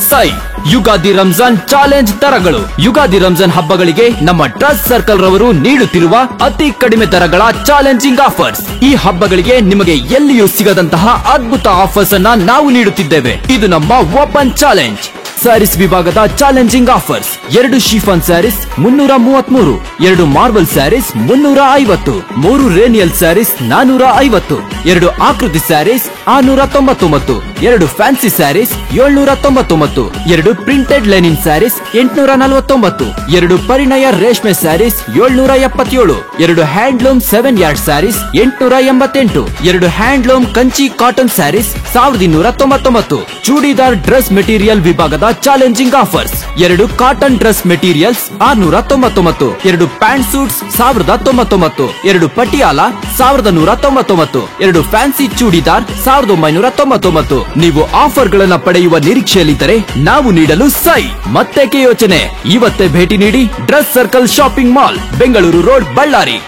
ಸೈ ಯುಗಾದಿ ರಂಜಾನ್ ಚಾಲೆಂಜ್ ದರಗಳು. ಯುಗಾದಿ ರಂಜಾನ್ ಹಬ್ಬಗಳಿಗೆ ನಮ್ಮ ಟ್ರಸ್ಟ್ ಸರ್ಕಲ್ ರವರು ನೀಡುತ್ತಿರುವ ಅತಿ ಕಡಿಮೆ ದರಗಳ ಚಾಲೆಂಜಿಂಗ್ ಆಫರ್ಸ್. ಈ ಹಬ್ಬಗಳಿಗೆ ನಿಮಗೆ ಎಲ್ಲಿಯೂ ಸಿಗದಂತಹ ಅದ್ಭುತ ಆಫರ್ಸ್ ಅನ್ನ ನಾವು ನೀಡುತ್ತಿದ್ದೇವೆ. ಇದು ನಮ್ಮ ಓಪನ್ ಚಾಲೆಂಜ್. ಸ್ಯಾರೀಸ್ ವಿಭಾಗದ challenging offers: 2 chiffon sarees 333, 2 marble sarees 350, 3 ರೇನಿಯಲ್ ಸ್ಯಾರೀಸ್ 450, 2 ಆಕೃತಿ sarees 699, 2 fancy sarees 799, 2 printed linen sarees 849, 2 ಪರಿಣಯ ರೇಷ್ಮೆ sarees 777, 2 handloom 7 yard sarees 888, 2 handloom Kanchi cotton sarees 1299. Churidar dress material ವಿಭಾಗದ challenging offers: 2 cotton dress materials 699, 2 pant suits 1099, 2 Patiala 1199, 2 fancy churidar 1999. ನೀವು ಆಫರ್ ಗಳನ್ನ ಪಡೆಯುವ ನಿರೀಕ್ಷೆಯಲ್ಲಿದ್ದರೆ ನಾವು ನೀಡಲು ಸೈ. ಮತ್ತೇಕೆ ಯೋಚನೆ, ಇವತ್ತೇ ಭೇಟಿ ನೀಡಿ dress circle shopping mall, Bengaluru road, Ballari.